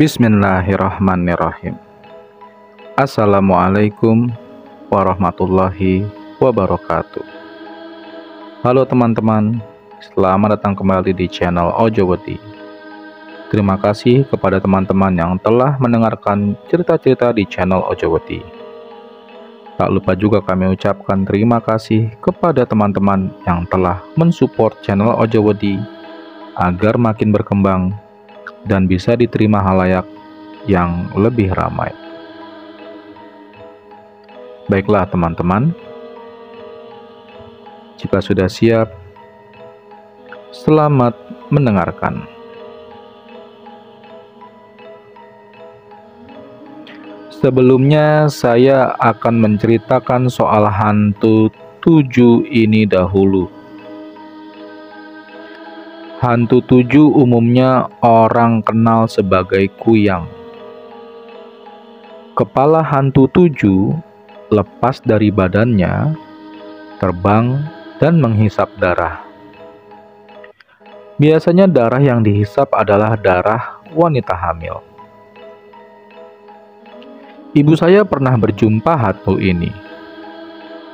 Bismillahirrahmanirrahim. Assalamualaikum warahmatullahi wabarakatuh. Halo teman-teman, selamat datang kembali di channel Ojowedi. Terima kasih kepada teman-teman yang telah mendengarkan cerita-cerita di channel Ojowedi. Tak lupa juga kami ucapkan terima kasih kepada teman-teman yang telah mensupport channel Ojowedi agar makin berkembang dan bisa diterima halayak yang lebih ramai. Baiklah teman-teman, jika sudah siap, selamat mendengarkan. Sebelumnya saya akan menceritakan soal hantu 7 ini dahulu. Hantu 7 umumnya orang kenal sebagai kuyang. Kepala hantu 7 lepas dari badannya, terbang dan menghisap darah. Biasanya darah yang dihisap adalah darah wanita hamil. Ibu saya pernah berjumpa hantu ini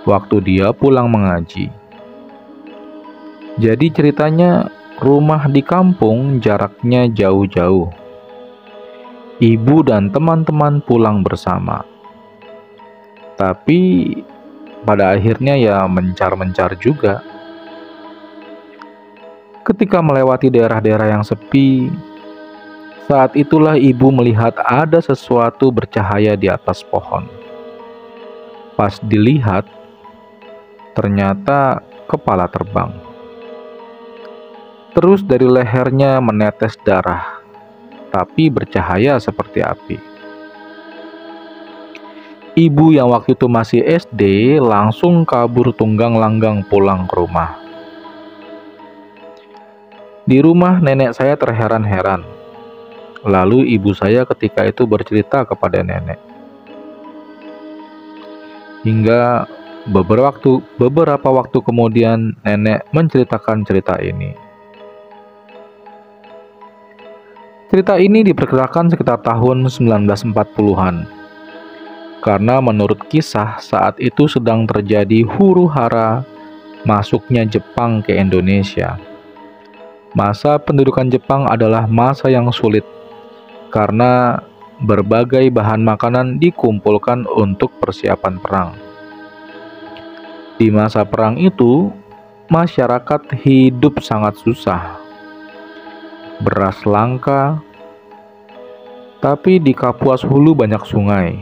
waktu dia pulang mengaji. Jadi ceritanya, rumah di kampung jaraknya jauh-jauh. Ibu dan teman-teman pulang bersama. Tapi pada akhirnya ya mencar-mencar juga. Ketika melewati daerah-daerah yang sepi, saat itulah ibu melihat ada sesuatu bercahaya di atas pohon. Pas dilihat, ternyata kepala terbang. Terus dari lehernya menetes darah, tapi bercahaya seperti api. Ibu yang waktu itu masih SD langsung kabur tunggang langgang pulang ke rumah. Di rumah nenek saya terheran-heran. Lalu ibu saya ketika itu bercerita kepada nenek. Hingga beberapa waktu kemudian nenek menceritakan cerita ini. Cerita ini diperkirakan sekitar tahun 1940-an. Karena menurut kisah saat itu sedang terjadi huru-hara masuknya Jepang ke Indonesia. Masa pendudukan Jepang adalah masa yang sulit karena berbagai bahan makanan dikumpulkan untuk persiapan perang. Di masa perang itu, masyarakat hidup sangat susah. Beras langka, tapi di Kapuas Hulu banyak sungai.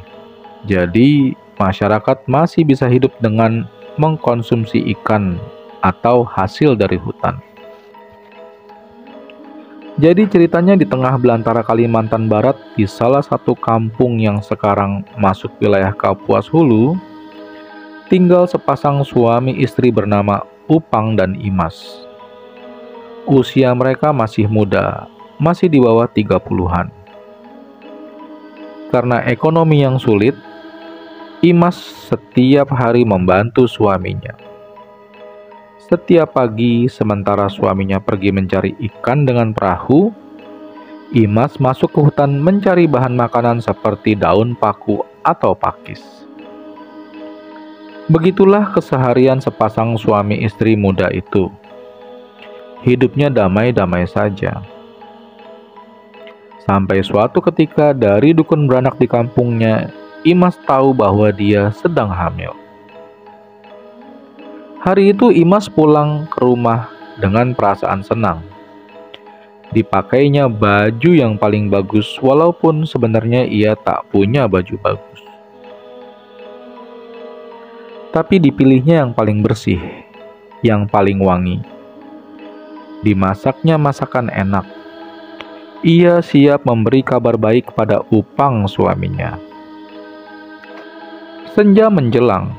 Jadi, masyarakat masih bisa hidup dengan mengkonsumsi ikan atau hasil dari hutan. Jadi ceritanya di tengah belantara Kalimantan Barat, di salah satu kampung yang sekarang masuk wilayah Kapuas Hulu, tinggal sepasang suami istri bernama Upang dan Imas. Usia mereka masih muda, masih di bawah 30-an. Karena ekonomi yang sulit, Imas setiap hari membantu suaminya. Setiap pagi, sementara suaminya pergi mencari ikan dengan perahu, Imas masuk ke hutan mencari bahan makanan seperti daun paku atau pakis. Begitulah keseharian sepasang suami istri muda itu. Hidupnya damai-damai saja. Sampai suatu ketika dari dukun beranak di kampungnya, Imas tahu bahwa dia sedang hamil. Hari itu Imas pulang ke rumah dengan perasaan senang. Dipakainya baju yang paling bagus walaupun sebenarnya ia tak punya baju bagus. Tapi dipilihnya yang paling bersih, yang paling wangi. Dimasaknya masakan enak. Ia siap memberi kabar baik pada Upang suaminya. Senja menjelang,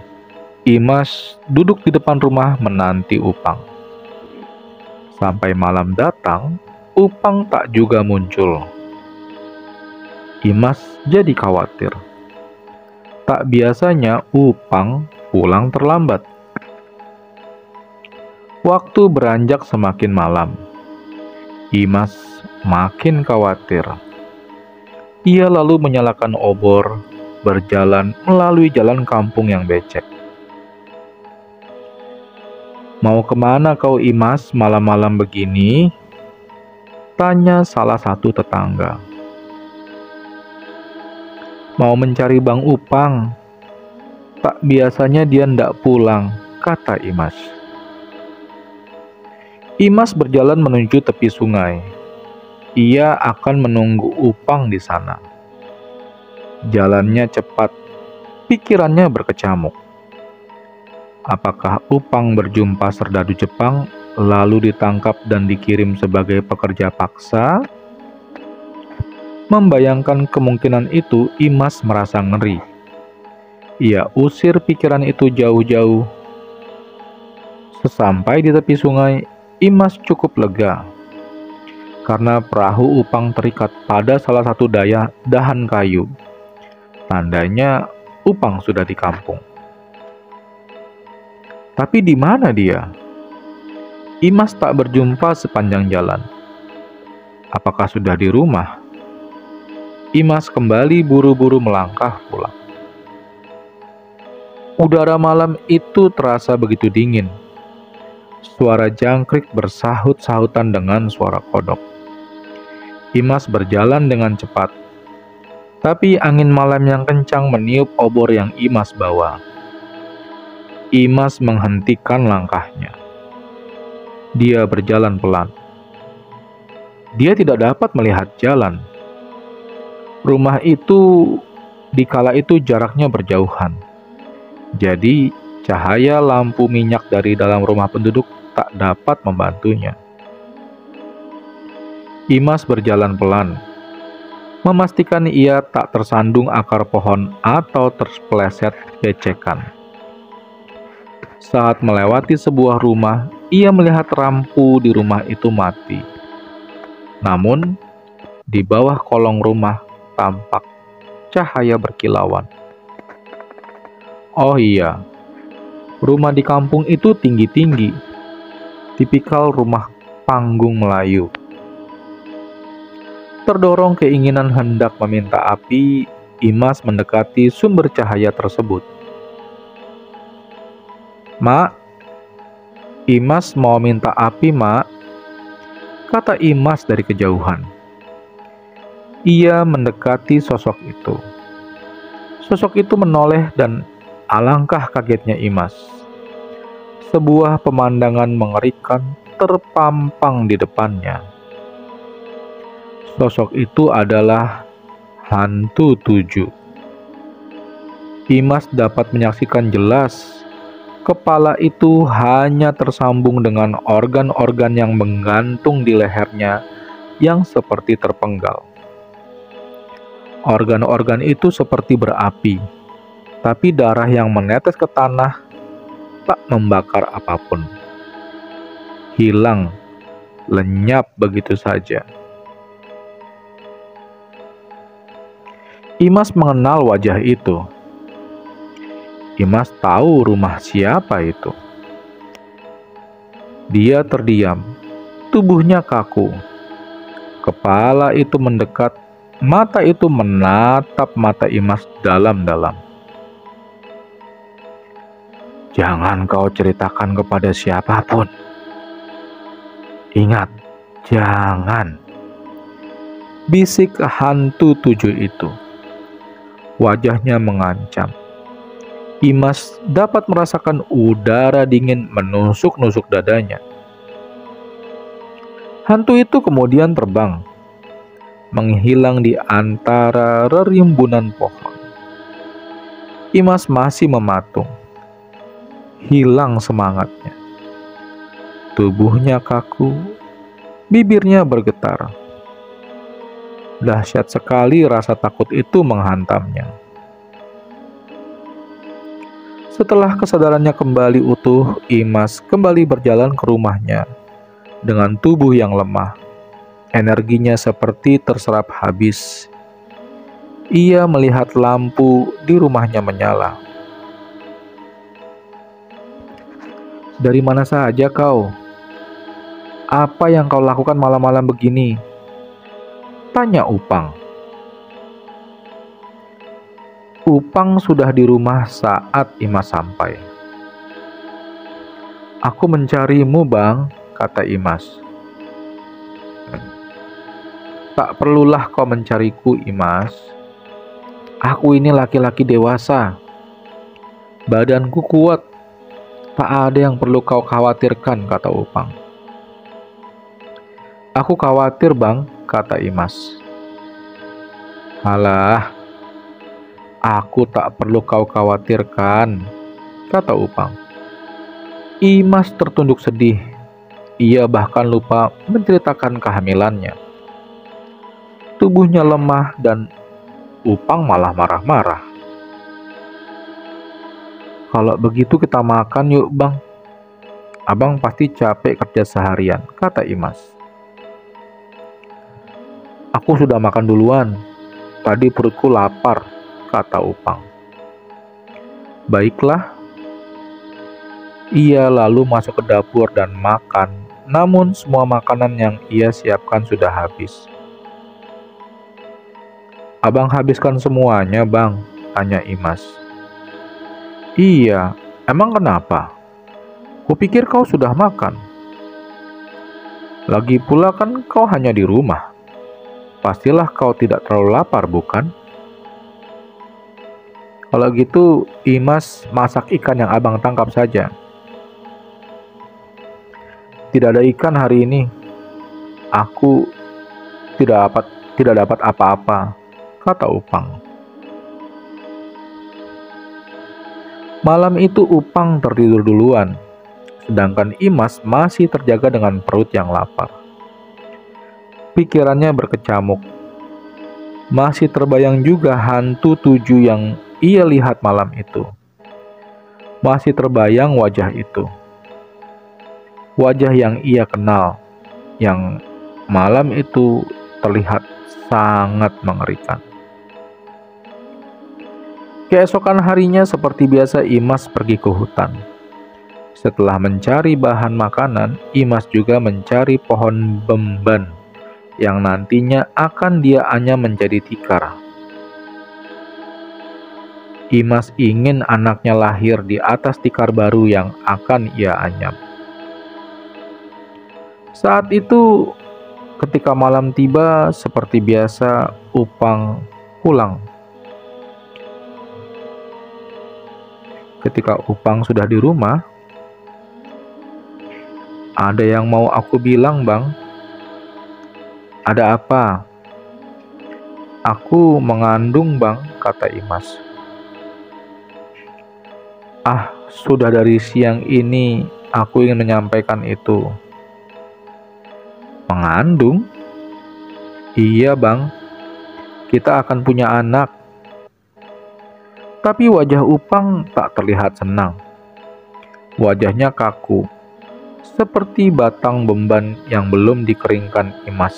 Imas duduk di depan rumah menanti Upang. Sampai malam datang, Upang tak juga muncul. Imas jadi khawatir. Tak biasanya Upang pulang terlambat. Waktu beranjak semakin malam. Imas makin khawatir. Ia lalu menyalakan obor, berjalan melalui jalan kampung yang becek. "Mau kemana kau, Imas, malam-malam begini?" tanya salah satu tetangga. "Mau mencari Bang Upang. Tak biasanya dia ndak pulang," kata Imas. Imas berjalan menuju tepi sungai. Ia akan menunggu Upang di sana. Jalannya cepat, pikirannya berkecamuk. Apakah Upang berjumpa serdadu Jepang, lalu ditangkap dan dikirim sebagai pekerja paksa? Membayangkan kemungkinan itu, Imas merasa ngeri. Ia usir pikiran itu jauh-jauh. Sesampai di tepi sungai, Imas cukup lega karena perahu Upang terikat pada salah satu dahan kayu. Tandanya Upang sudah di kampung. Tapi di mana dia? Imas tak berjumpa sepanjang jalan. Apakah sudah di rumah? Imas kembali buru-buru melangkah pulang. Udara malam itu terasa begitu dingin. Suara jangkrik bersahut-sahutan dengan suara kodok. Imas berjalan dengan cepat, tapi angin malam yang kencang meniup obor yang Imas bawa. Imas menghentikan langkahnya. Dia berjalan pelan. Dia tidak dapat melihat jalan. Rumah itu di kala itu jaraknya berjauhan. Jadi cahaya lampu minyak dari dalam rumah penduduk tak dapat membantunya. Imas berjalan pelan, memastikan ia tak tersandung akar pohon atau terpeleset becekan. Saat melewati sebuah rumah, ia melihat lampu di rumah itu mati. Namun, di bawah kolong rumah tampak cahaya berkilauan. Oh iya, rumah di kampung itu tinggi-tinggi, tipikal rumah panggung Melayu. Terdorong keinginan hendak meminta api, Imas mendekati sumber cahaya tersebut. "Mak, Imas mau minta api, Mak," kata Imas dari kejauhan. Ia mendekati sosok itu. Sosok itu menoleh dan alangkah kagetnya Imas. Sebuah pemandangan mengerikan terpampang di depannya. Sosok itu adalah hantu 7. Imas dapat menyaksikan jelas. Kepala itu hanya tersambung dengan organ-organ yang menggantung di lehernya yang seperti terpenggal. Organ-organ itu seperti berapi, tapi darah yang menetes ke tanah tak membakar apapun. Hilang, lenyap begitu saja. Imas mengenal wajah itu. Imas tahu rumah siapa itu. Dia terdiam, tubuhnya kaku. Kepala itu mendekat, mata itu menatap mata Imas dalam-dalam. "Jangan kau ceritakan kepada siapapun. Ingat, jangan," bisik hantu 7 itu. Wajahnya mengancam. Imas dapat merasakan udara dingin menusuk-nusuk dadanya. Hantu itu kemudian terbang, menghilang di antara rerimbunan pohon. Imas masih mematung. Hilang semangatnya. Tubuhnya kaku, bibirnya bergetar. Dahsyat sekali rasa takut itu menghantamnya. Setelah kesadarannya kembali utuh, Imas kembali berjalan ke rumahnya dengan tubuh yang lemah. Energinya seperti terserap habis. Ia melihat lampu di rumahnya menyala. "Dari mana saja kau? Apa yang kau lakukan malam-malam begini?" tanya Upang. Upang sudah di rumah saat Imas sampai. "Aku mencarimu, Bang," kata Imas. "Tak perlulah kau mencariku, Imas. Aku ini laki-laki dewasa. Badanku kuat. Tak ada yang perlu kau khawatirkan," kata Upang. "Aku khawatir, Bang," kata Imas. "Alah, aku tak perlu kau khawatirkan," kata Upang. Imas tertunduk sedih. Ia bahkan lupa menceritakan kehamilannya. Tubuhnya lemah dan Upang malah marah-marah. "Kalau begitu kita makan yuk, Bang. Abang pasti capek kerja seharian," kata Imas. "Aku sudah makan duluan. Tadi perutku lapar," kata Upang. "Baiklah." Ia lalu masuk ke dapur dan makan, namun semua makanan yang ia siapkan sudah habis. "Abang habiskan semuanya, Bang?" tanya Imas. "Iya, emang kenapa? Kupikir kau sudah makan. Lagi pula kan kau hanya di rumah. Pastilah kau tidak terlalu lapar, bukan?" "Kalau gitu, Imas masak ikan yang abang tangkap saja." "Tidak ada ikan hari ini. Aku tidak dapat apa-apa," kata Upang. Malam itu Upang tertidur duluan, sedangkan Imas masih terjaga dengan perut yang lapar. Pikirannya berkecamuk. Masih terbayang juga hantu 7 yang ia lihat malam itu. Masih terbayang wajah itu. Wajah yang ia kenal, yang malam itu terlihat sangat mengerikan. Keesokan harinya seperti biasa Imas pergi ke hutan. Setelah mencari bahan makanan, Imas juga mencari pohon bemban yang nantinya akan dia anyam menjadi tikar. Imas ingin anaknya lahir di atas tikar baru yang akan ia anyam. Saat itu, ketika malam tiba, seperti biasa Upang pulang. Ketika Upang sudah di rumah, "Ada yang mau aku bilang, Bang." "Ada apa?" "Aku mengandung, Bang," kata Imas. "Ah, sudah dari siang ini aku ingin menyampaikan itu." "Mengandung?" "Iya, Bang. Kita akan punya anak." Tapi wajah Upang tak terlihat senang. Wajahnya kaku, seperti batang bemban yang belum dikeringkan Imas.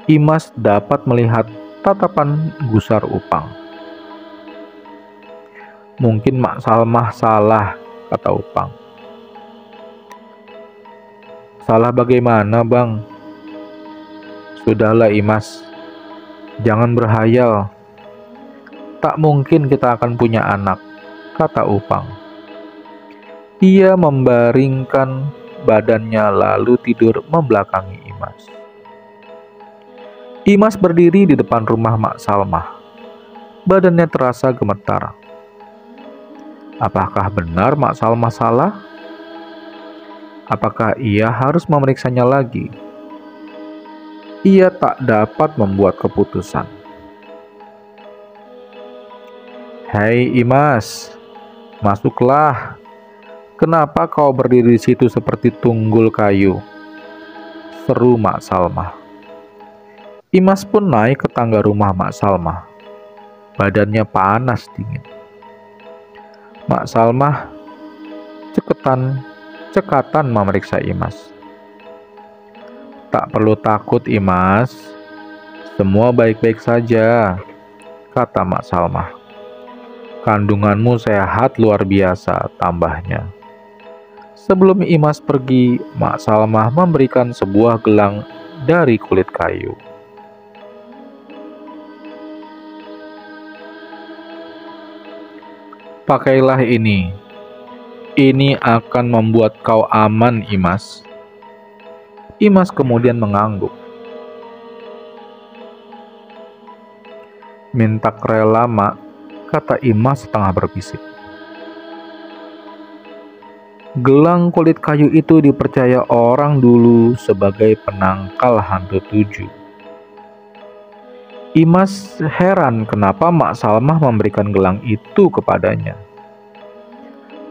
Imas dapat melihat tatapan gusar Upang. "Mungkin Mak Salmah salah," kata Upang. "Salah bagaimana, Bang?" "Sudahlah, Imas. Jangan berhayal. Tak mungkin kita akan punya anak," kata Upang. Ia membaringkan badannya lalu tidur membelakangi Imas. Imas berdiri di depan rumah Mak Salmah. Badannya terasa gemetar. Apakah benar Mak Salmah salah? Apakah ia harus memeriksanya lagi? Ia tak dapat membuat keputusan. "Hei Imas, masuklah. Kenapa kau berdiri di situ seperti tunggul kayu?" seru Mak Salmah. Imas pun naik ke tangga rumah Mak Salmah. Badannya panas dingin. Mak Salmah cekatan memeriksa Imas. "Tak perlu takut, Imas. Semua baik-baik saja," kata Mak Salmah. "Kandunganmu sehat luar biasa," tambahnya. Sebelum Imas pergi, Mak Salmah memberikan sebuah gelang dari kulit kayu. Pakailah ini. Ini akan membuat kau aman, Imas. Imas kemudian mengangguk. Minta rela, Mak, kata Imas setengah berbisik. Gelang kulit kayu itu dipercaya orang dulu sebagai penangkal hantu tujuh. Imas heran kenapa Mak Salmah memberikan gelang itu kepadanya.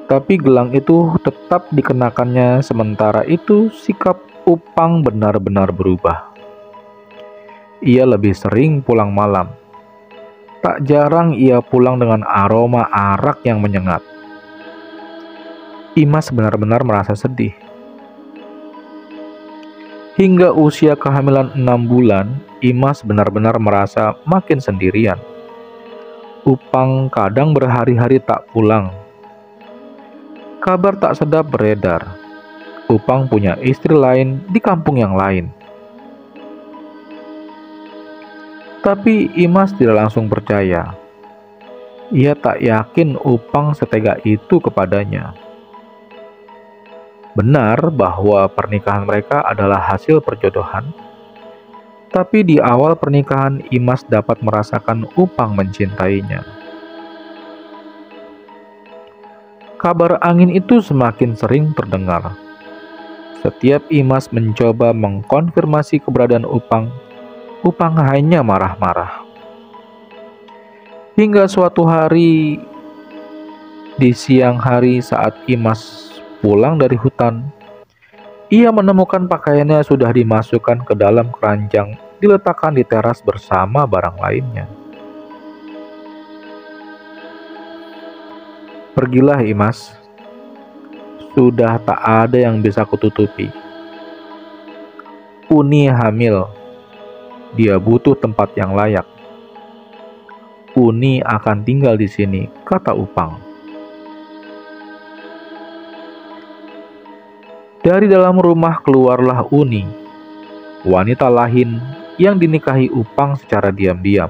Tapi gelang itu tetap dikenakannya, sementara itu sikap Upang benar-benar berubah. Ia lebih sering pulang malam. Tak jarang ia pulang dengan aroma arak yang menyengat. Imas benar-benar merasa sedih. Hingga usia kehamilan 6 bulan, Imas benar-benar merasa makin sendirian. Upang kadang berhari-hari tak pulang. Kabar tak sedap beredar. Upang punya istri lain di kampung yang lain. Tapi Imas tidak langsung percaya. Ia tak yakin Upang setega itu kepadanya. Benar bahwa pernikahan mereka adalah hasil perjodohan, tapi di awal pernikahan Imas dapat merasakan Upang mencintainya. Kabar angin itu semakin sering terdengar. Setiap Imas mencoba mengkonfirmasi keberadaan Upang, Upang hanya marah-marah. Hingga suatu hari, di siang hari saat Imas pulang dari hutan, ia menemukan pakaiannya sudah dimasukkan ke dalam keranjang, diletakkan di teras bersama barang lainnya. Pergilah, Imas. Sudah tak ada yang bisa kututupi. Uni hamil. Dia butuh tempat yang layak. Uni akan tinggal di sini, kata Upang. Dari dalam rumah keluarlah Uni, wanita lain yang dinikahi Upang secara diam-diam.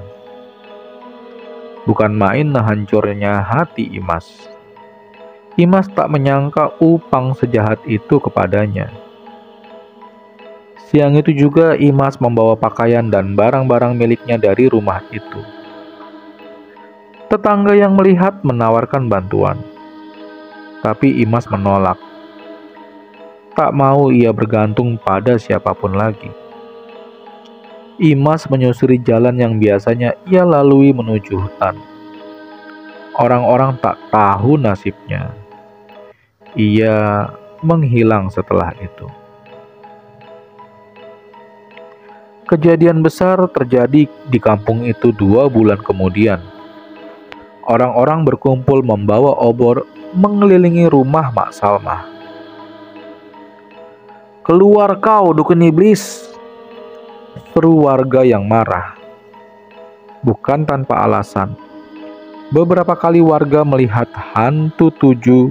Bukan main hancurnya hati Imas. Imas tak menyangka Upang sejahat itu kepadanya. Siang itu juga Imas membawa pakaian dan barang-barang miliknya dari rumah itu. Tetangga yang melihat menawarkan bantuan, tapi Imas menolak. Tak mau ia bergantung pada siapapun lagi. Imas menyusuri jalan yang biasanya ia lalui menuju hutan. Orang-orang tak tahu nasibnya. Ia menghilang setelah itu. Kejadian besar terjadi di kampung itu 2 bulan kemudian. Orang-orang berkumpul membawa obor mengelilingi rumah Mak Salmah. "Keluar kau, dukun iblis!" seru warga yang marah. Bukan tanpa alasan. Beberapa kali warga melihat hantu tujuh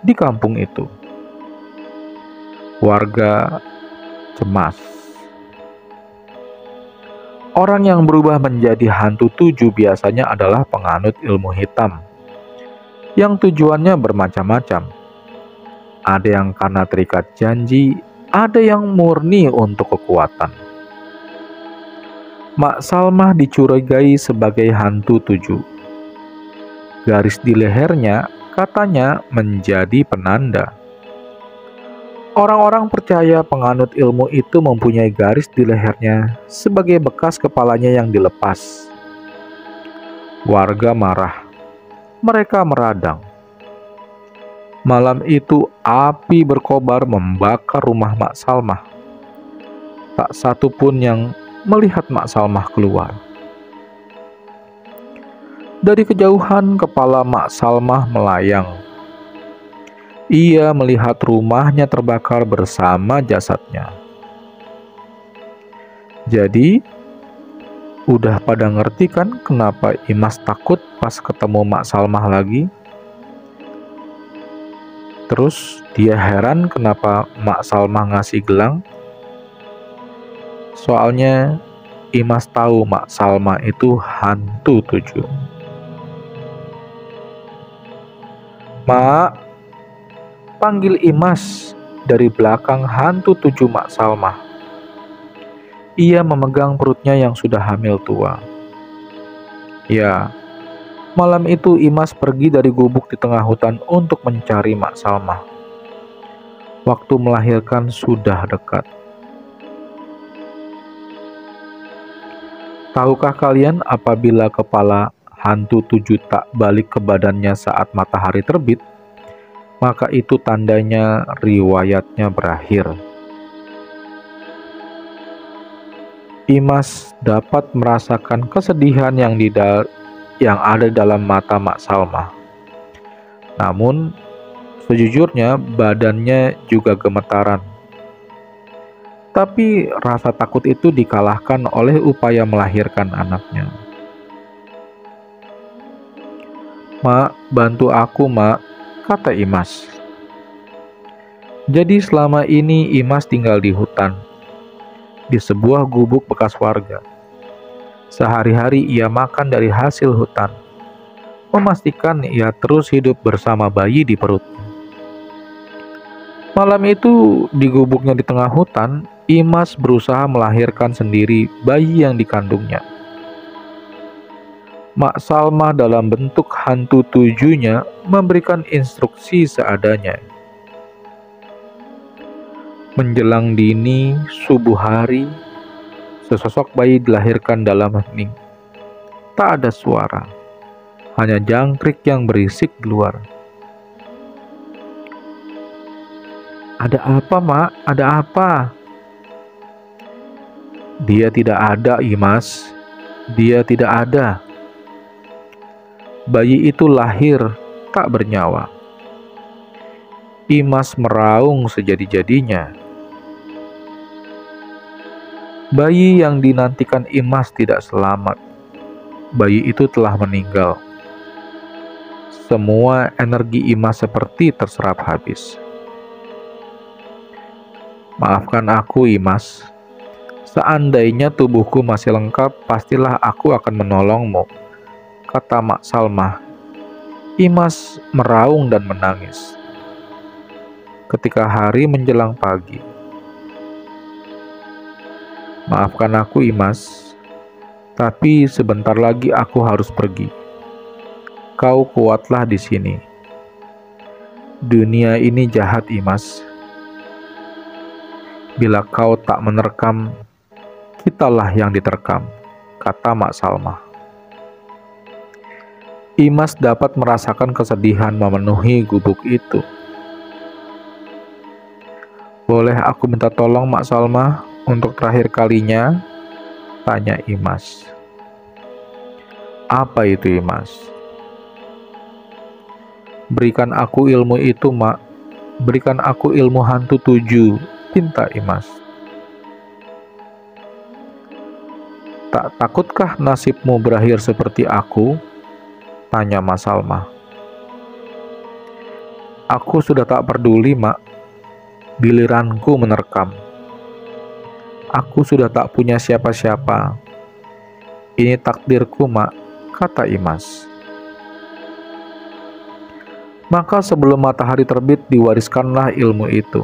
di kampung itu. Warga cemas. Orang yang berubah menjadi hantu tujuh biasanya adalah penganut ilmu hitam, yang tujuannya bermacam-macam. Ada yang karena terikat janji, ada yang murni untuk kekuatan. Mak Salmah dicurigai sebagai hantu tujuh. Garis di lehernya katanya menjadi penanda. Orang-orang percaya penganut ilmu itu mempunyai garis di lehernya sebagai bekas kepalanya yang dilepas. Warga marah. Mereka meradang. Malam itu api berkobar membakar rumah Mak Salmah. Tak satu pun yang melihat Mak Salmah keluar. Dari kejauhan kepala Mak Salmah melayang. Ia melihat rumahnya terbakar bersama jasadnya. Jadi, udah pada ngerti kan kenapa Imas takut pas ketemu Mak Salmah lagi? Terus dia heran kenapa Mak Salmah ngasih gelang? Soalnya Imas tahu Mak Salmah itu hantu tujuh. "Mak," panggil Imas dari belakang hantu tujuh Mak Salma. Ia memegang perutnya yang sudah hamil tua. Ya, malam itu Imas pergi dari gubuk di tengah hutan untuk mencari Mak Salma. Waktu melahirkan sudah dekat. Tahukah kalian apabila kepala hantu tujuh tak balik ke badannya saat matahari terbit, maka itu tandanya riwayatnya berakhir. Imas dapat merasakan kesedihan yang ada dalam mata Mak Salma. Namun, sejujurnya badannya juga gemetaran. Tapi rasa takut itu dikalahkan oleh upaya melahirkan anaknya. "Mak, bantu aku, Mak," kata Imas. Jadi selama ini Imas tinggal di hutan, di sebuah gubuk bekas warga. Sehari-hari ia makan dari hasil hutan, memastikan ia terus hidup bersama bayi di perutnya. Malam itu di gubuknya di tengah hutan, Imas berusaha melahirkan sendiri bayi yang dikandungnya. Mak Salma dalam bentuk hantu tujuhnya memberikan instruksi seadanya. Menjelang dini subuh hari, sesosok bayi dilahirkan dalam hening. Tak ada suara, hanya jangkrik yang berisik di luar. "Ada apa, Mak? Ada apa?" "Dia tidak ada, Imas. Dia tidak ada." Bayi itu lahir tak bernyawa. Imas meraung sejadi-jadinya. Bayi yang dinantikan Imas tidak selamat. Bayi itu telah meninggal. Semua energi Imas seperti terserap habis. "Maafkan aku, Imas. Seandainya tubuhku masih lengkap, pastilah aku akan menolongmu," kata Mak Salma. Imas meraung dan menangis. Ketika hari menjelang pagi, "Maafkan aku, Imas, tapi sebentar lagi aku harus pergi. Kau kuatlah di sini. Dunia ini jahat, Imas. Bila kau tak menerkam, kitalah yang diterkam," kata Mak Salma. Imas dapat merasakan kesedihan memenuhi gubuk itu. "Boleh aku minta tolong, Mak Salma, untuk terakhir kalinya?" tanya Imas. "Apa itu, Imas?" "Berikan aku ilmu itu, Mak. Berikan aku ilmu hantu tujuh," pinta Imas. "Tak takutkah nasibmu berakhir seperti aku?" tanya Mak Salma. "Aku sudah tak peduli, Mak. Giliranku menerkam. Aku sudah tak punya siapa-siapa. Ini takdirku, Mak," kata Imas. Maka sebelum matahari terbit diwariskanlah ilmu itu.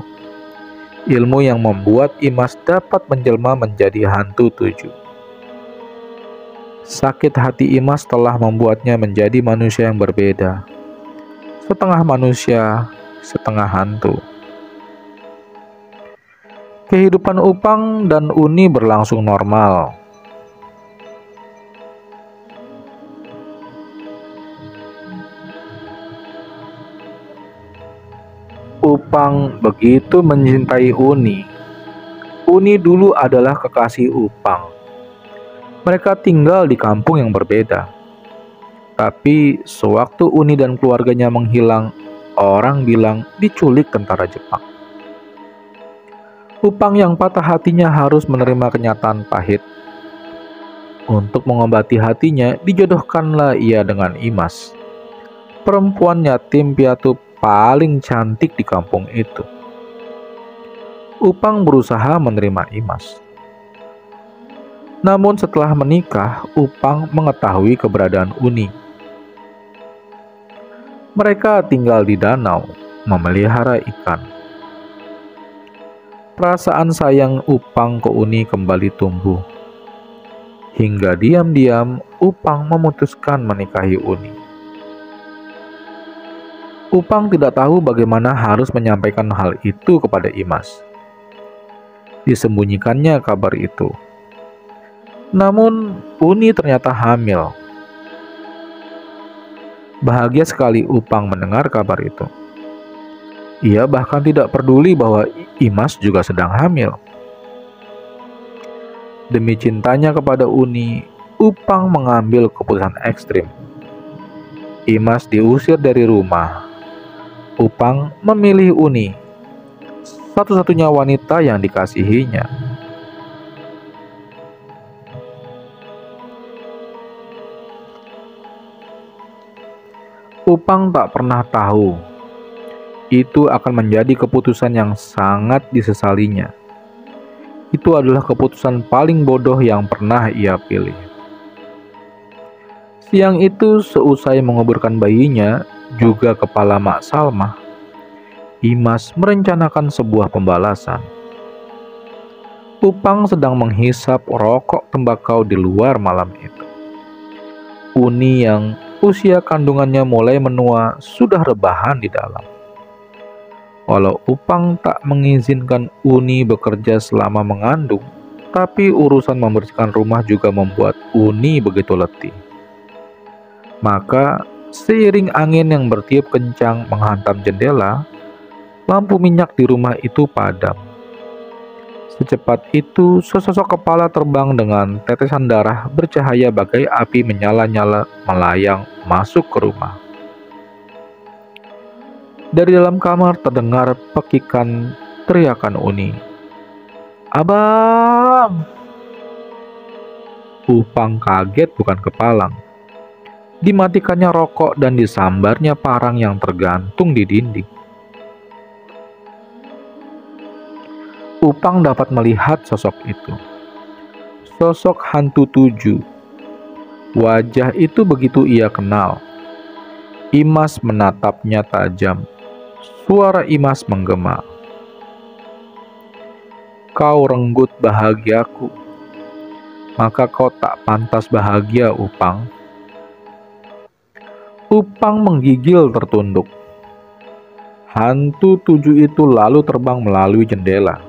Ilmu yang membuat Imas dapat menjelma menjadi hantu tujuh. Sakit hati Imas telah membuatnya menjadi manusia yang berbeda. Setengah manusia, setengah hantu. Kehidupan Upang dan Uni berlangsung normal. Upang begitu mencintai Uni. Uni dulu adalah kekasih Upang. Mereka tinggal di kampung yang berbeda. Tapi sewaktu Uni dan keluarganya menghilang, orang bilang diculik tentara Jepang. Upang yang patah hatinya harus menerima kenyataan pahit. Untuk mengobati hatinya, dijodohkanlah ia dengan Imas, perempuan yatim piatu paling cantik di kampung itu. Upang berusaha menerima Imas. Namun setelah menikah, Upang mengetahui keberadaan Uni. Mereka tinggal di danau, memelihara ikan. Perasaan sayang Upang ke Uni kembali tumbuh. Hingga diam-diam Upang memutuskan menikahi Uni. Upang tidak tahu bagaimana harus menyampaikan hal itu kepada Imas. Disembunyikannya kabar itu. Namun Uni ternyata hamil. Bahagia sekali Upang mendengar kabar itu. Ia bahkan tidak peduli bahwa Imas juga sedang hamil. Demi cintanya kepada Uni, Upang mengambil keputusan ekstrim. Imas diusir dari rumah. Upang memilih Uni, satu-satunya wanita yang dikasihinya. Upang tak pernah tahu itu akan menjadi keputusan yang sangat disesalinya. Itu adalah keputusan paling bodoh yang pernah ia pilih. Siang itu, seusai menguburkan bayinya, juga kepala Mak Salmah, Imas merencanakan sebuah pembalasan. Upang sedang menghisap rokok tembakau di luar malam itu. Uni yang usia kandungannya mulai menua sudah rebahan di dalam. Walau Upang tak mengizinkan Uni bekerja selama mengandung, tapi urusan membersihkan rumah juga membuat Uni begitu letih. Maka, seiring angin yang bertiup kencang menghantam jendela, lampu minyak di rumah itu padam. Secepat itu, sesosok kepala terbang dengan tetesan darah bercahaya bagai api menyala-nyala melayang masuk ke rumah. Dari dalam kamar terdengar pekikan teriakan Uni. "Abang!" Upang kaget bukan kepalang. Dimatikannya rokok dan disambarnya parang yang tergantung di dinding. Upang dapat melihat sosok itu. Sosok hantu 7. Wajah itu begitu ia kenal. Imas menatapnya tajam. Suara Imas menggema. "Kau renggut bahagiaku, maka kau tak pantas bahagia, Upang." Upang menggigil tertunduk. Hantu 7 itu lalu terbang melalui jendela.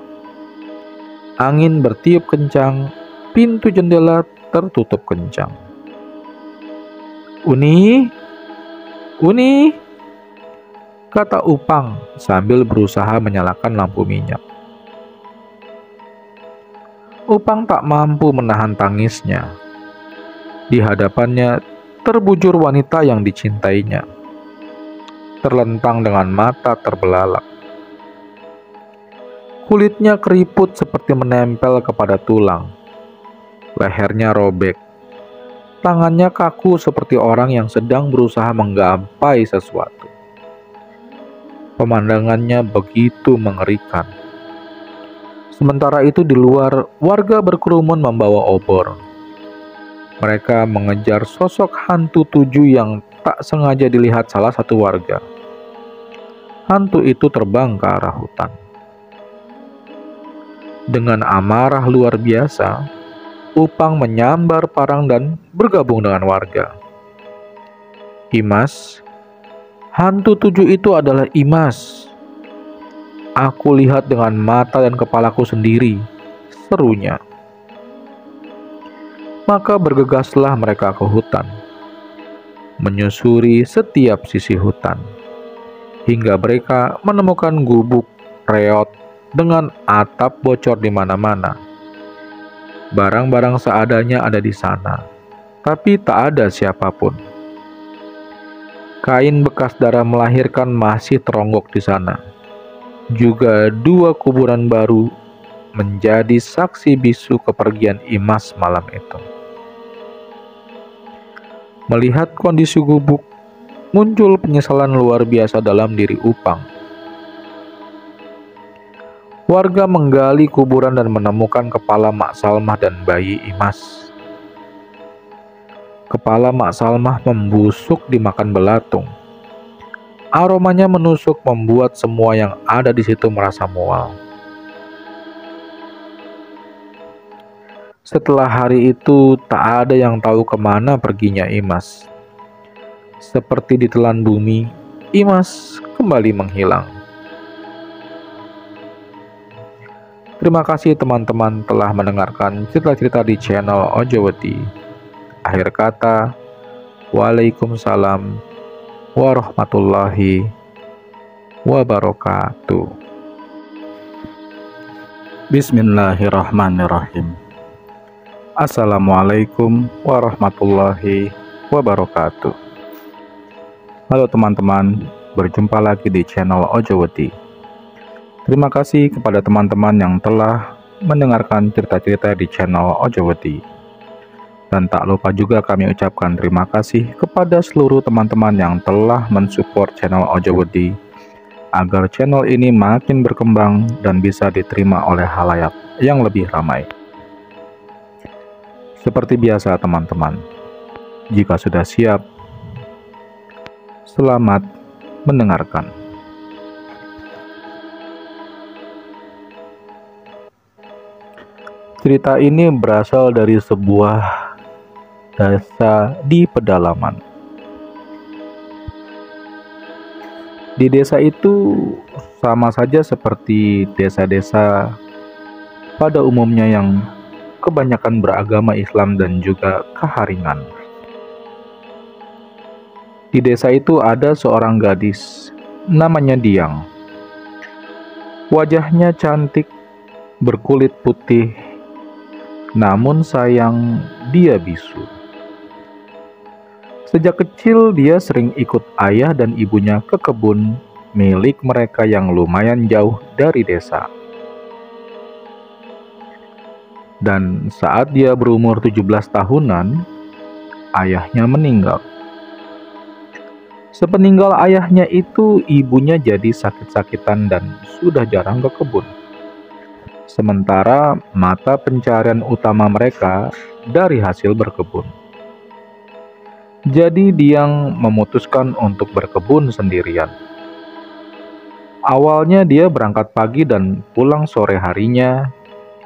Angin bertiup kencang, pintu jendela tertutup kencang. "Uni, Uni!" kata Upang sambil berusaha menyalakan lampu minyak. Upang tak mampu menahan tangisnya. Di hadapannya terbujur wanita yang dicintainya, terlentang dengan mata terbelalak. Kulitnya keriput seperti menempel kepada tulang. Lehernya robek. Tangannya kaku seperti orang yang sedang berusaha menggapai sesuatu. Pemandangannya begitu mengerikan. Sementara itu di luar, warga berkerumun membawa obor. Mereka mengejar sosok hantu 7 yang tak sengaja dilihat salah satu warga. Hantu itu terbang ke arah hutan. Dengan amarah luar biasa, Upang menyambar parang dan bergabung dengan warga. "Imas, hantu 7 itu adalah Imas. Aku lihat dengan mata dan kepalaku sendiri," serunya. Maka bergegaslah mereka ke hutan, menyusuri setiap sisi hutan, hingga mereka menemukan gubuk reot dengan atap bocor di mana-mana. Barang-barang seadanya ada di sana, tapi tak ada siapapun. Kain bekas darah melahirkan masih teronggok di sana. Juga 2 kuburan baru menjadi saksi bisu kepergian Imas malam itu. Melihat kondisi gubuk, muncul penyesalan luar biasa dalam diri Upang. Warga menggali kuburan dan menemukan kepala Mak Salmah dan bayi Imas. Kepala Mak Salmah membusuk dimakan belatung. Aromanya menusuk membuat semua yang ada di situ merasa mual. Setelah hari itu, tak ada yang tahu kemana perginya Imas. Seperti ditelan bumi, Imas kembali menghilang. Terima kasih teman-teman telah mendengarkan cerita-cerita di channel Ojowedi. Akhir kata, Waalaikumsalam warahmatullahi wabarakatuh. Bismillahirrahmanirrahim. Assalamualaikum warahmatullahi wabarakatuh. Halo teman-teman, berjumpa lagi di channel Ojowedi. Terima kasih kepada teman-teman yang telah mendengarkan cerita-cerita di channel Ojowedi. Dan tak lupa juga kami ucapkan terima kasih kepada seluruh teman-teman yang telah mensupport channel Ojowedi agar channel ini makin berkembang dan bisa diterima oleh halayak yang lebih ramai. Seperti biasa teman-teman, jika sudah siap, selamat mendengarkan. Cerita ini berasal dari sebuah desa di pedalaman. Di desa itu sama saja seperti desa-desa pada umumnya yang kebanyakan beragama Islam dan juga keharingan. Di desa itu ada seorang gadis, namanya Diang. Wajahnya cantik, berkulit putih, namun sayang dia bisu. Sejak kecil dia sering ikut ayah dan ibunya ke kebun milik mereka yang lumayan jauh dari desa. Dan saat dia berumur 17 tahunan, ayahnya meninggal. Sepeninggal ayahnya itu, ibunya jadi sakit-sakitan dan sudah jarang ke kebun. Sementara mata pencarian utama mereka dari hasil berkebun. Jadi Diang memutuskan untuk berkebun sendirian. Awalnya dia berangkat pagi dan pulang sore harinya.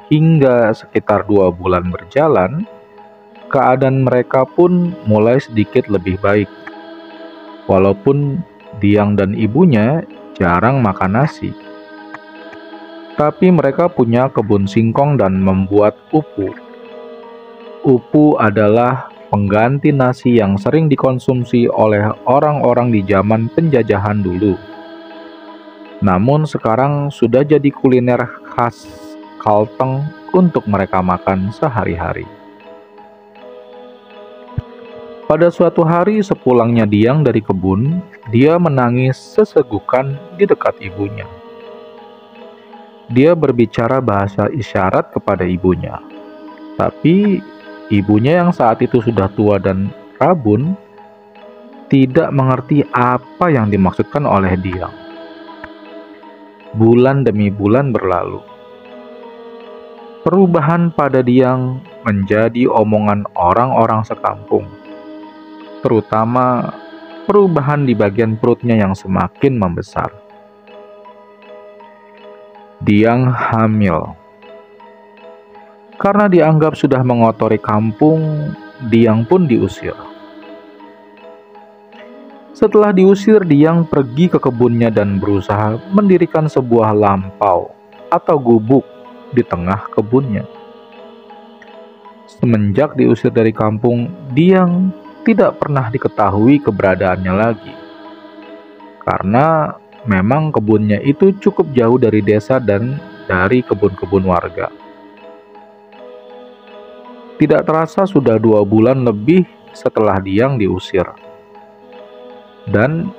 Hingga sekitar 2 bulan berjalan, keadaan mereka pun mulai sedikit lebih baik. Walaupun Diang dan ibunya jarang makan nasi, tapi mereka punya kebun singkong dan membuat upu. Upu adalah pengganti nasi yang sering dikonsumsi oleh orang-orang di zaman penjajahan dulu. Namun sekarang sudah jadi kuliner khas Kalteng untuk mereka makan sehari-hari. Pada suatu hari sepulangnya Diang dari kebun, dia menangis sesegukan di dekat ibunya. Dia berbicara bahasa isyarat kepada ibunya, tapi ibunya yang saat itu sudah tua dan rabun tidak mengerti apa yang dimaksudkan oleh Diang. Bulan demi bulan berlalu. Perubahan pada Diang menjadi omongan orang-orang sekampung, terutama perubahan di bagian perutnya yang semakin membesar. Diang hamil. Karena dianggap sudah mengotori kampung, Diang pun diusir. Setelah diusir, Diang pergi ke kebunnya dan berusaha mendirikan sebuah lampau atau gubuk di tengah kebunnya. Semenjak diusir dari kampung, Diang tidak pernah diketahui keberadaannya lagi. Karena memang kebunnya itu cukup jauh dari desa dan dari kebun-kebun warga. Tidak terasa sudah 2 bulan lebih setelah Diang diusir. Dan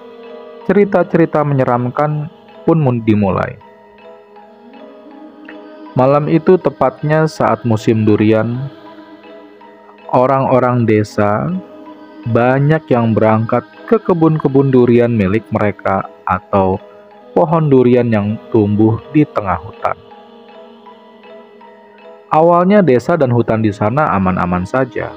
cerita-cerita menyeramkan pun dimulai. Malam itu tepatnya saat musim durian, orang-orang desa banyak yang berangkat ke kebun-kebun durian milik mereka atau pohon durian yang tumbuh di tengah hutan. Awalnya desa dan hutan di sana aman-aman saja.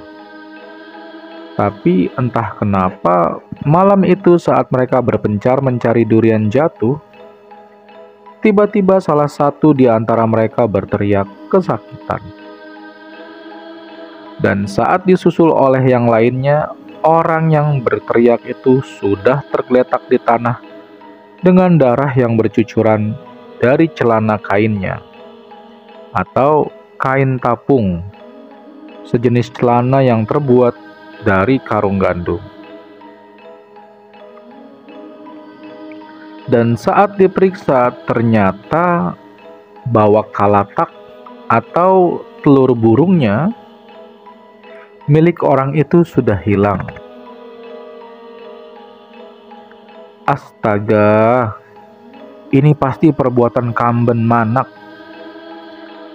Tapi entah kenapa malam itu saat mereka berpencar mencari durian jatuh, tiba-tiba salah satu di antara mereka berteriak kesakitan. Dan saat disusul oleh yang lainnya, orang yang berteriak itu sudah tergeletak di tanah dengan darah yang bercucuran dari celana kainnya, atau kain tapung, sejenis celana yang terbuat dari karung gandum. Dan saat diperiksa, ternyata bahwa kalatak atau telur burungnya milik orang itu sudah hilang. Astaga, ini pasti perbuatan Kamben Manak,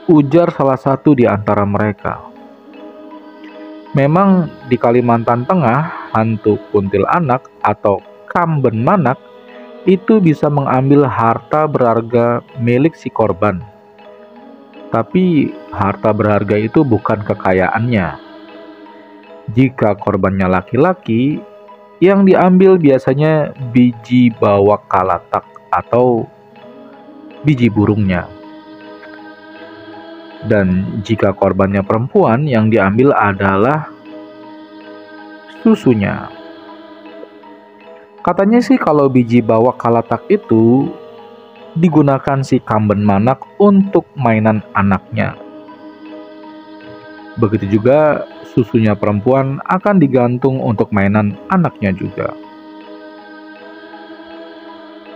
ujar salah satu di antara mereka. Memang di Kalimantan Tengah, hantu kuntilanak atau Kamben Manak itu bisa mengambil harta berharga milik si korban. Tapi harta berharga itu bukan kekayaannya. Jika korbannya laki-laki, yang diambil biasanya biji bawak kalatak atau biji burungnya. Dan jika korbannya perempuan, yang diambil adalah susunya. Katanya sih kalau biji bawak kalatak itu digunakan si Kamben Manak untuk mainan anaknya. Begitu juga susunya perempuan akan digantung untuk mainan anaknya juga.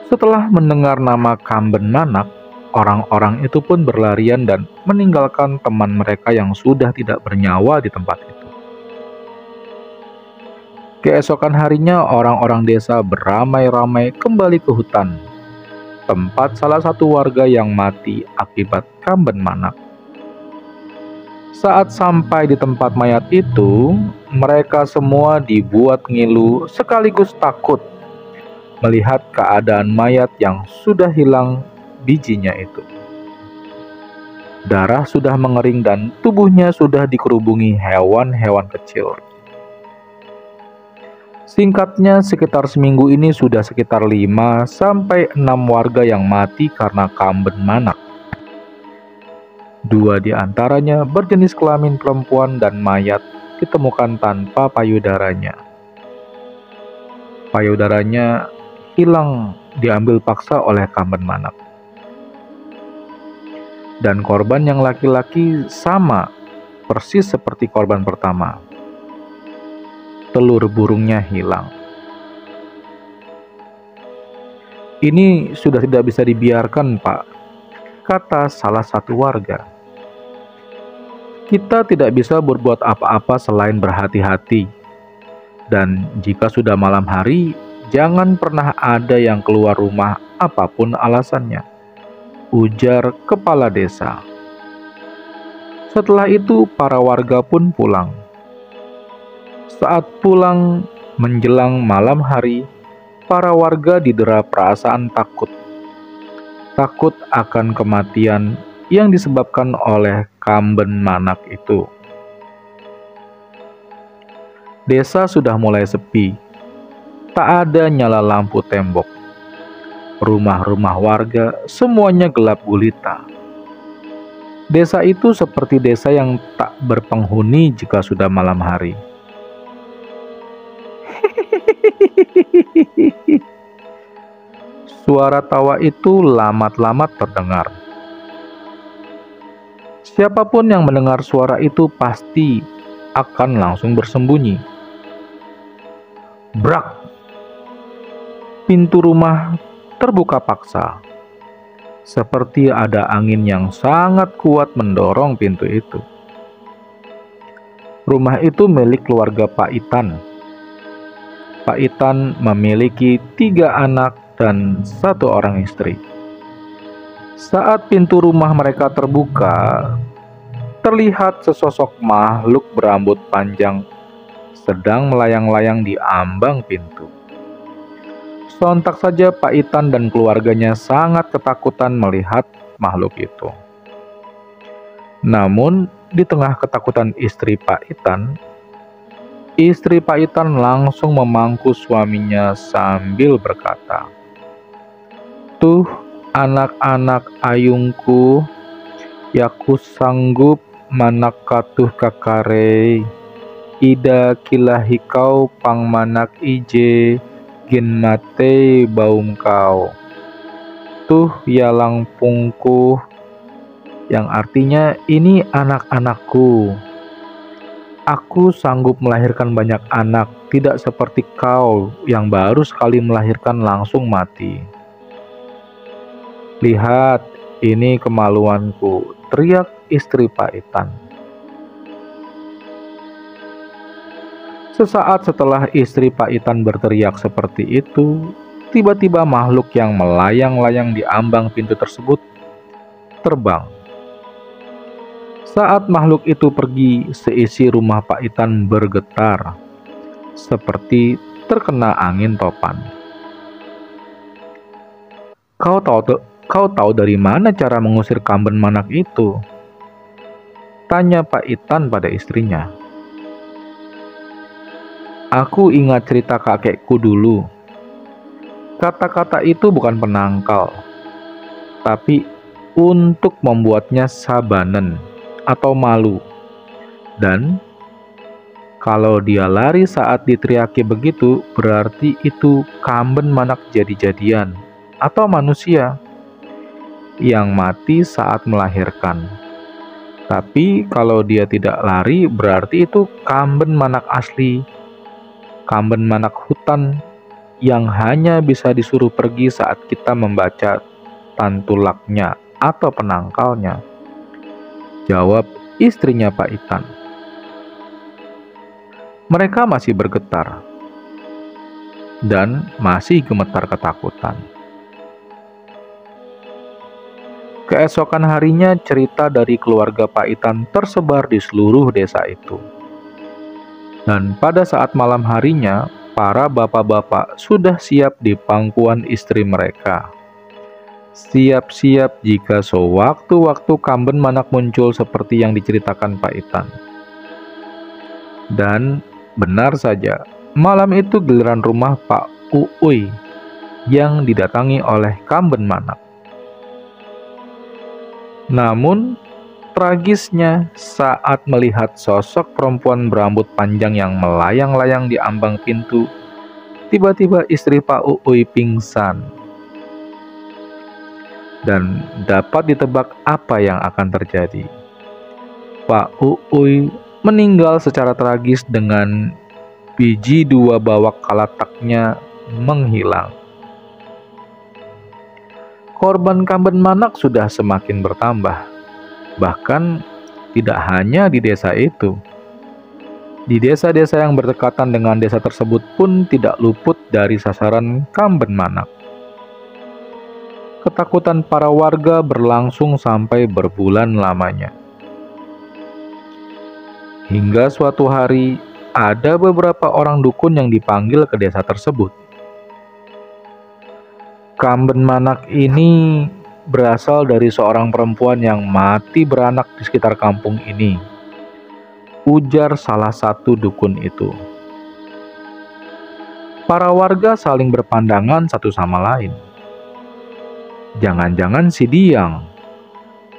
Setelah mendengar nama Kamben Manak, orang-orang itu pun berlarian dan meninggalkan teman mereka yang sudah tidak bernyawa di tempat itu. Keesokan harinya, orang-orang desa beramai-ramai kembali ke hutan, tempat salah satu warga yang mati akibat Kamben Manak. Saat sampai di tempat mayat itu, mereka semua dibuat ngilu sekaligus takut melihat keadaan mayat yang sudah hilang bijinya itu. Darah sudah mengering dan tubuhnya sudah dikerubungi hewan-hewan kecil. Singkatnya, sekitar seminggu ini sudah sekitar 5-6 warga yang mati karena Kamben Manak. 2 di antaranya berjenis kelamin perempuan dan mayat ditemukan tanpa payudaranya. Payudaranya hilang diambil paksa oleh Kamben Manak. Dan korban yang laki-laki sama persis seperti korban pertama. Telur burungnya hilang. Ini sudah tidak bisa dibiarkan, Pak, kata salah satu warga. Kita tidak bisa berbuat apa-apa selain berhati-hati. Dan jika sudah malam hari, jangan pernah ada yang keluar rumah apapun alasannya, ujar kepala desa. Setelah itu, para warga pun pulang. Saat pulang menjelang malam hari, para warga didera perasaan takut. Takut akan kematian yang disebabkan oleh Kamben Manak itu. Desa sudah mulai sepi. Tak ada nyala lampu tembok. Rumah-rumah warga semuanya gelap gulita. Desa itu seperti desa yang tak berpenghuni jika sudah malam hari. Suara tawa itu lamat-lamat terdengar. Siapapun yang mendengar suara itu pasti akan langsung bersembunyi. Brak! Pintu rumah terbuka paksa. Seperti ada angin yang sangat kuat mendorong pintu itu. Rumah itu milik keluarga Pak Itan. Pak Itan memiliki 3 anak dan 1 orang istri. Saat pintu rumah mereka terbuka, terlihat sesosok makhluk berambut panjang sedang melayang-layang di ambang pintu. Sontak saja Pak Itan dan keluarganya sangat ketakutan melihat makhluk itu. Namun, di tengah ketakutan istri Pak Itan, Istri Pak Itan langsung memangku suaminya sambil berkata, "Tuh anak-anak ayungku, yaku sanggup manak katuh kakare, ida kilahi kau pang manak ije, gin mate baum kau. Tuh yalang pungkuh," yang artinya, "Ini anak-anakku. Aku sanggup melahirkan banyak anak, tidak seperti kau yang baru sekali melahirkan langsung mati. Lihat, ini kemaluanku," teriak istri Pak Itan. Sesaat setelah istri Pak Itan berteriak seperti itu, tiba-tiba makhluk yang melayang-layang di ambang pintu tersebut terbang. Saat makhluk itu pergi, seisi rumah Pak Itan bergetar, seperti terkena angin topan. Kau tahu dari mana cara mengusir kamben manak itu?" tanya Pak Itan pada istrinya. "Aku ingat cerita kakekku dulu. Kata-kata itu bukan penangkal, tapi untuk membuatnya sabanen atau malu. Dan kalau dia lari saat diteriaki begitu, berarti itu kamben manak jadi-jadian atau manusia yang mati saat melahirkan. Tapi kalau dia tidak lari, berarti itu kamben manak asli, kamben manak hutan yang hanya bisa disuruh pergi saat kita membaca tantulaknya atau penangkalnya," jawab istrinya Pak Itan. Mereka masih bergetar dan masih gemetar ketakutan. Keesokan harinya, cerita dari keluarga Pak Itan tersebar di seluruh desa itu. Dan pada saat malam harinya, para bapak-bapak sudah siap di pangkuan istri mereka. Siap-siap jika sewaktu-waktu kamben manak muncul seperti yang diceritakan Pak Itan. Dan benar saja, malam itu giliran rumah Pak Uui yang didatangi oleh kamben manak. Namun, tragisnya saat melihat sosok perempuan berambut panjang yang melayang-layang di ambang pintu, tiba-tiba istri Pak Uui pingsan. Dan dapat ditebak apa yang akan terjadi. Pak Uui meninggal secara tragis dengan biji 2 bawak kalataknya menghilang. Korban kamben manak sudah semakin bertambah. Bahkan tidak hanya di desa itu. Di desa-desa yang berdekatan dengan desa tersebut pun tidak luput dari sasaran kamben manak. Ketakutan para warga berlangsung sampai berbulan lamanya. Hingga suatu hari, ada beberapa orang dukun yang dipanggil ke desa tersebut. Kamben manak ini berasal dari seorang perempuan yang mati beranak di sekitar kampung ini, ujar salah satu dukun itu. Para warga saling berpandangan satu sama lain. "Jangan-jangan si Diang?"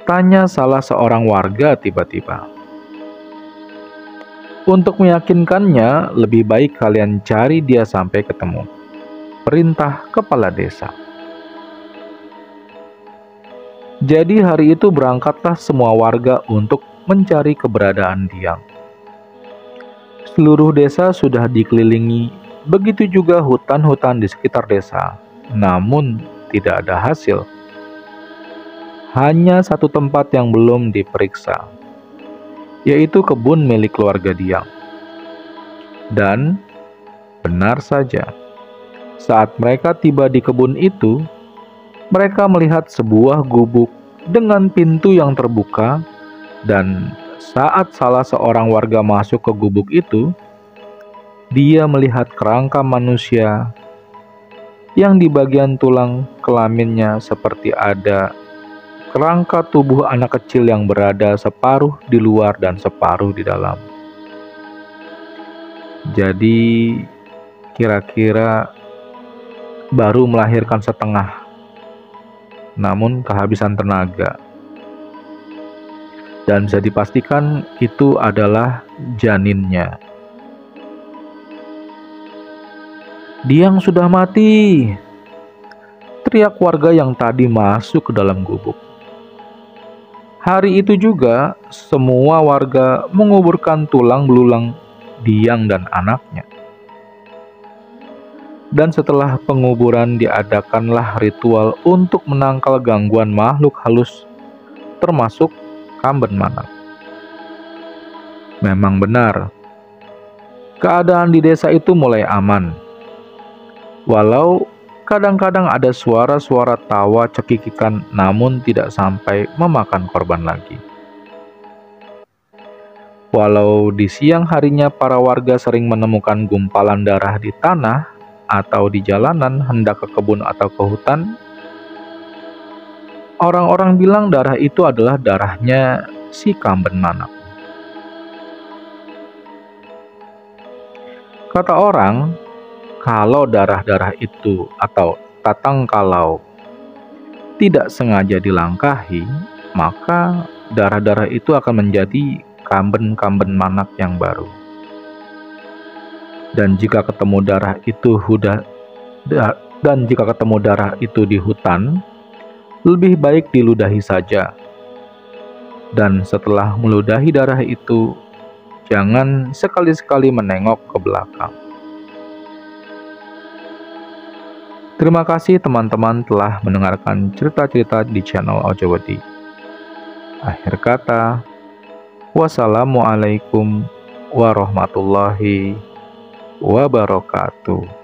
tanya salah seorang warga tiba-tiba. "Untuk meyakinkannya, lebih baik kalian cari dia sampai ketemu," perintah kepala desa. Jadi hari itu berangkatlah semua warga untuk mencari keberadaan Diang. Seluruh desa sudah dikelilingi, begitu juga hutan-hutan di sekitar desa. Namun tidak ada hasil. Hanya satu tempat yang belum diperiksa, yaitu kebun milik keluarga Diang. Dan benar saja, saat mereka tiba di kebun itu, mereka melihat sebuah gubuk dengan pintu yang terbuka, dan saat salah seorang warga masuk ke gubuk itu, dia melihat kerangka manusia yang di bagian tulang kelaminnya seperti ada kerangka tubuh anak kecil yang berada separuh di luar dan separuh di dalam. Jadi kira-kira baru melahirkan setengah, namun kehabisan tenaga. Dan bisa dipastikan itu adalah janinnya. "Diang sudah mati!" teriak warga yang tadi masuk ke dalam gubuk. Hari itu juga semua warga menguburkan tulang belulang Diang dan anaknya. Dan setelah penguburan diadakanlah ritual untuk menangkal gangguan makhluk halus, termasuk Kamben Manak. Memang benar, keadaan di desa itu mulai aman. Walau kadang-kadang ada suara-suara tawa cekikikan, namun tidak sampai memakan korban lagi. Walau di siang harinya para warga sering menemukan gumpalan darah di tanah atau di jalanan hendak ke kebun atau ke hutan, orang-orang bilang darah itu adalah darahnya si Kamben Manak. Kata orang, kalau darah-darah itu atau tatangkalau tidak sengaja dilangkahi, maka darah-darah itu akan menjadi Kamben Manak yang baru. Dan jika ketemu darah itu di hutan, lebih baik diludahi saja. Dan setelah meludahi darah itu, jangan sekali-sekali menengok ke belakang. Terima kasih teman-teman telah mendengarkan cerita-cerita di channel Ojowedi. Akhir kata, wassalamualaikum warahmatullahi wabarakatuh.